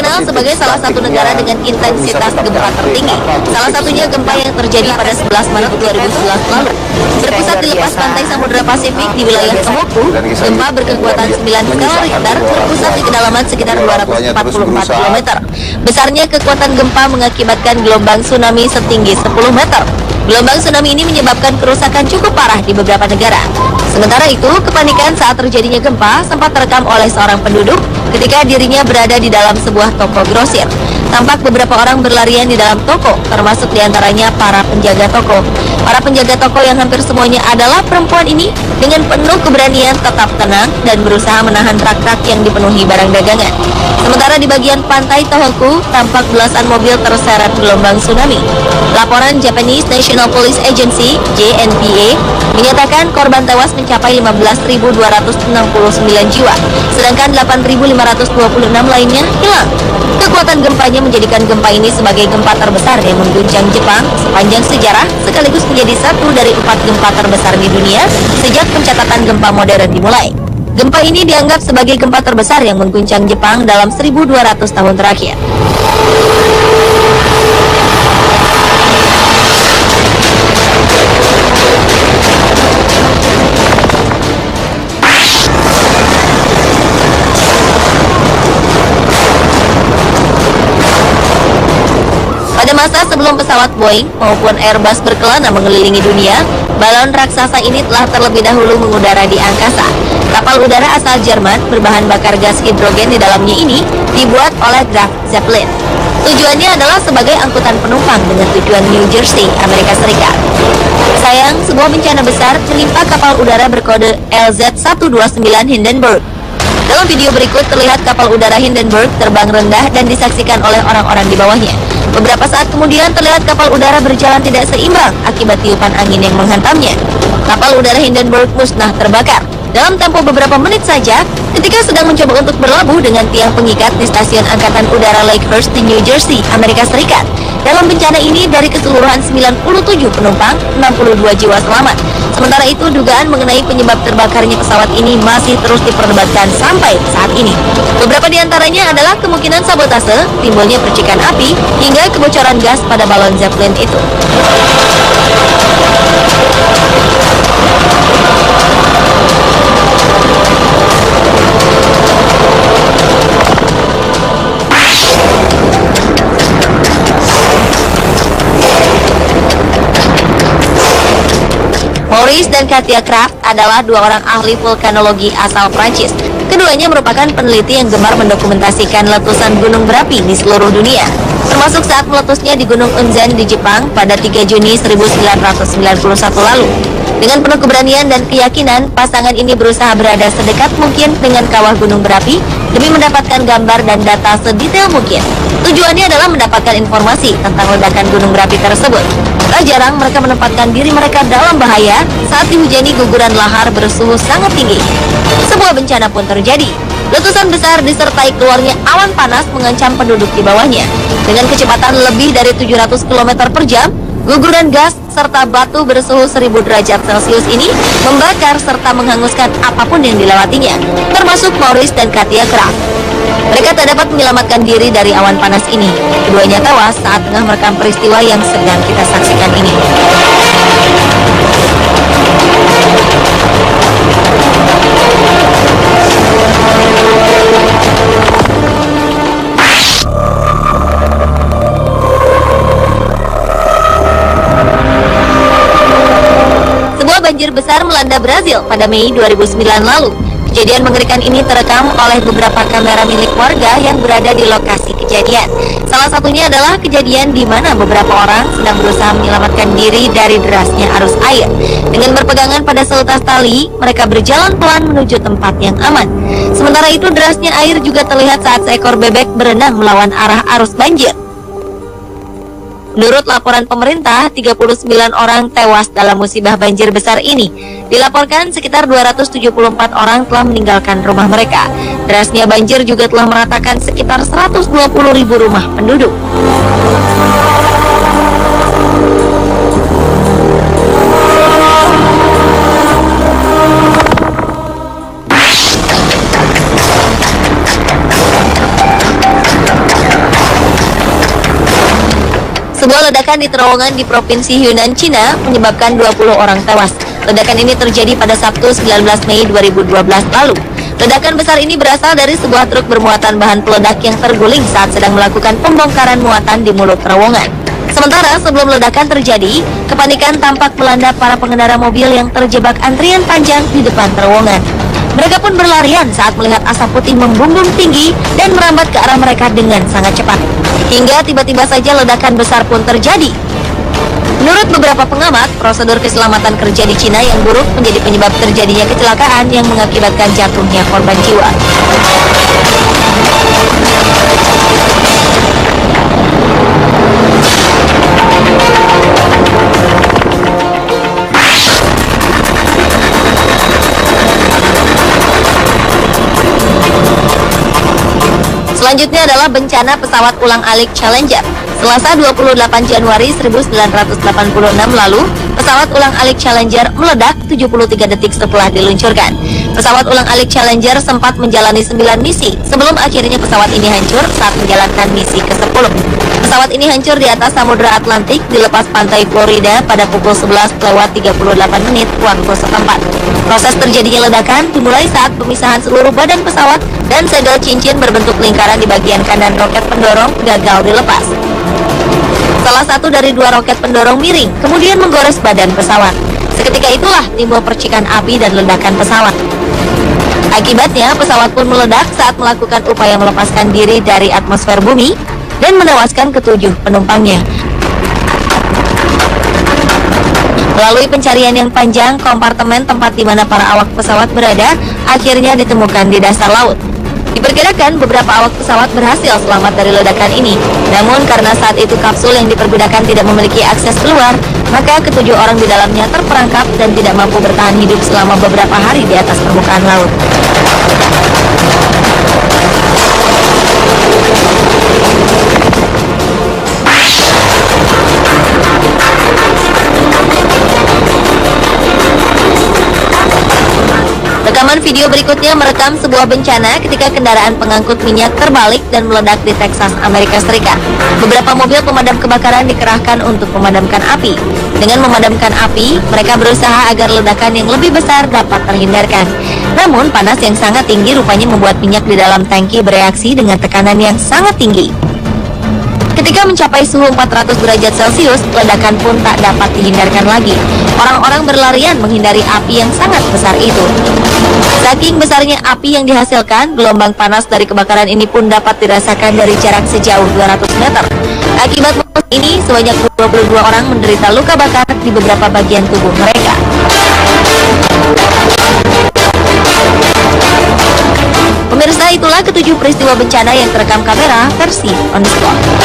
dikenal sebagai salah satu negara dengan intensitas gempa tertinggi. Salah satunya gempa yang terjadi pada 11 Maret 2011 lalu. Berpusat di lepas pantai Samudra Pasifik di wilayah Tohoku, gempa berkekuatan 9 skala Richter berpusat di kedalaman sekitar 244 km. Besarnya kekuatan gempa mengakibatkan gelombang tsunami setinggi 10 meter. Gelombang tsunami ini menyebabkan kerusakan cukup parah di beberapa negara. Sementara itu, kepanikan saat terjadinya gempa sempat terekam oleh seorang penduduk ketika dirinya berada di dalam sebuah toko grosir. Tampak beberapa orang berlarian di dalam toko, termasuk diantaranya para penjaga toko. Para penjaga toko yang hampir semuanya adalah perempuan ini dengan penuh keberanian tetap tenang dan berusaha menahan rak-rak yang dipenuhi barang dagangan. Sementara di bagian pantai Tohoku, tampak belasan mobil terseret gelombang tsunami. Laporan Japanese National Police Agency (JNPA) menyatakan korban tewas mencapai 15.269 jiwa, sedangkan 8.526 lainnya hilang. Kekuatan gempanya menjadikan gempa ini sebagai gempa terbesar yang mengguncang Jepang sepanjang sejarah, sekaligus menjadi satu dari 4 gempa terbesar di dunia sejak pencatatan gempa modern dimulai. Gempa ini dianggap sebagai gempa terbesar yang mengguncang Jepang dalam 1.200 tahun terakhir. Pada masa sebelum pesawat Boeing maupun Airbus berkelana mengelilingi dunia, balon raksasa ini telah terlebih dahulu mengudara di angkasa. Kapal udara asal Jerman berbahan bakar gas hidrogen di dalamnya ini dibuat oleh Graf Zeppelin. Tujuannya adalah sebagai angkutan penumpang dengan tujuan New Jersey, Amerika Serikat. Sayang, sebuah bencana besar menimpa kapal udara berkode LZ-129 Hindenburg. Dalam video berikut terlihat kapal udara Hindenburg terbang rendah dan disaksikan oleh orang-orang di bawahnya. Beberapa saat kemudian terlihat kapal udara berjalan tidak seimbang akibat tiupan angin yang menghantamnya. Kapal udara Hindenburg musnah terbakar. Dalam tempo beberapa menit saja, ketika sedang mencoba untuk berlabuh dengan tiang pengikat di stasiun Angkatan Udara Lakehurst di New Jersey, Amerika Serikat. Dalam bencana ini, dari keseluruhan 97 penumpang, 62 jiwa selamat. Sementara itu, dugaan mengenai penyebab terbakarnya pesawat ini masih terus diperdebatkan sampai saat ini. Beberapa di antaranya adalah kemungkinan sabotase, timbulnya percikan api, hingga kebocoran gas pada balon Zeppelin itu. Maurice dan Katia Kraft adalah dua orang ahli vulkanologi asal Prancis. Keduanya merupakan peneliti yang gemar mendokumentasikan letusan gunung berapi di seluruh dunia, termasuk saat meletusnya di Gunung Unzen di Jepang pada 3 Juni 1991 lalu. Dengan penuh keberanian dan keyakinan, pasangan ini berusaha berada sedekat mungkin dengan kawah gunung berapi demi mendapatkan gambar dan data sedetail mungkin. Tujuannya adalah mendapatkan informasi tentang ledakan gunung berapi tersebut. Tak jarang mereka menempatkan diri mereka dalam bahaya saat dihujani guguran lahar bersuhu sangat tinggi. Sebuah bencana pun terjadi. Letusan besar disertai keluarnya awan panas mengancam penduduk di bawahnya. Dengan kecepatan lebih dari 700 km per jam, guguran gas serta batu bersuhu 1000 derajat Celcius ini membakar serta menghanguskan apapun yang dilewatinya, termasuk Maurice dan Katia Kraft. Mereka tak dapat menyelamatkan diri dari awan panas ini. Keduanya tewas saat tengah merekam peristiwa yang sedang kita saksikan ini. Banjir besar melanda Brazil pada Mei 2009 lalu. Kejadian mengerikan ini terekam oleh beberapa kamera milik warga yang berada di lokasi kejadian. Salah satunya adalah kejadian di mana beberapa orang sedang berusaha menyelamatkan diri dari derasnya arus air. Dengan berpegangan pada seutas tali, mereka berjalan pelan menuju tempat yang aman. Sementara itu, derasnya air juga terlihat saat seekor bebek berenang melawan arah arus banjir. Menurut laporan pemerintah, 39 orang tewas dalam musibah banjir besar ini. Dilaporkan sekitar 274 orang telah meninggalkan rumah mereka. Derasnya banjir juga telah meratakan sekitar 120.000 rumah penduduk. Sebuah ledakan di terowongan di Provinsi Yunnan, Cina menyebabkan 20 orang tewas. Ledakan ini terjadi pada Sabtu 19 Mei 2012 lalu. Ledakan besar ini berasal dari sebuah truk bermuatan bahan peledak yang terguling saat sedang melakukan pembongkaran muatan di mulut terowongan. Sementara sebelum ledakan terjadi, kepanikan tampak melanda para pengendara mobil yang terjebak antrian panjang di depan terowongan. Mereka pun berlarian saat melihat asap putih membumbung tinggi dan merambat ke arah mereka dengan sangat cepat. Hingga tiba-tiba saja ledakan besar pun terjadi. Menurut beberapa pengamat, prosedur keselamatan kerja di Cina yang buruk menjadi penyebab terjadinya kecelakaan yang mengakibatkan jatuhnya korban jiwa. Selanjutnya adalah bencana pesawat ulang-alik Challenger. Selasa 28 Januari 1986 lalu, pesawat ulang-alik Challenger meledak 73 detik setelah diluncurkan. Pesawat ulang-alik Challenger sempat menjalani 9 misi sebelum akhirnya pesawat ini hancur saat menjalankan misi ke-10. Pesawat ini hancur di atas Samudra Atlantik di lepas pantai Florida pada pukul 11:38 waktu setempat. Proses terjadinya ledakan dimulai saat pemisahan seluruh badan pesawat dan segel cincin berbentuk lingkaran di bagian kanan roket pendorong gagal dilepas. Salah satu dari dua roket pendorong miring, kemudian menggores badan pesawat. Seketika itulah timbul percikan api dan ledakan pesawat. Akibatnya, pesawat pun meledak saat melakukan upaya melepaskan diri dari atmosfer bumi dan menewaskan ketujuh penumpangnya. Melalui pencarian yang panjang, kompartemen tempat di mana para awak pesawat berada akhirnya ditemukan di dasar laut. Diperkirakan beberapa awak pesawat berhasil selamat dari ledakan ini. Namun karena saat itu kapsul yang dipergunakan tidak memiliki akses keluar, maka ketujuh orang di dalamnya terperangkap dan tidak mampu bertahan hidup selama beberapa hari di atas permukaan laut. Rekaman video berikutnya merekam sebuah bencana ketika kendaraan pengangkut minyak terbalik dan meledak di Texas, Amerika Serikat. Beberapa mobil pemadam kebakaran dikerahkan untuk memadamkan api. Dengan memadamkan api, mereka berusaha agar ledakan yang lebih besar dapat terhindarkan. Namun, panas yang sangat tinggi rupanya membuat minyak di dalam tangki bereaksi dengan tekanan yang sangat tinggi. Ketika mencapai suhu 400 derajat Celcius, ledakan pun tak dapat dihindarkan lagi. Orang-orang berlarian menghindari api yang sangat besar itu. Saking besarnya api yang dihasilkan, gelombang panas dari kebakaran ini pun dapat dirasakan dari jarak sejauh 200 meter. Akibat ini, sebanyak 22 orang menderita luka bakar di beberapa bagian tubuh mereka. Pemirsa, itulah ketujuh peristiwa bencana yang terekam kamera versi On The Spot.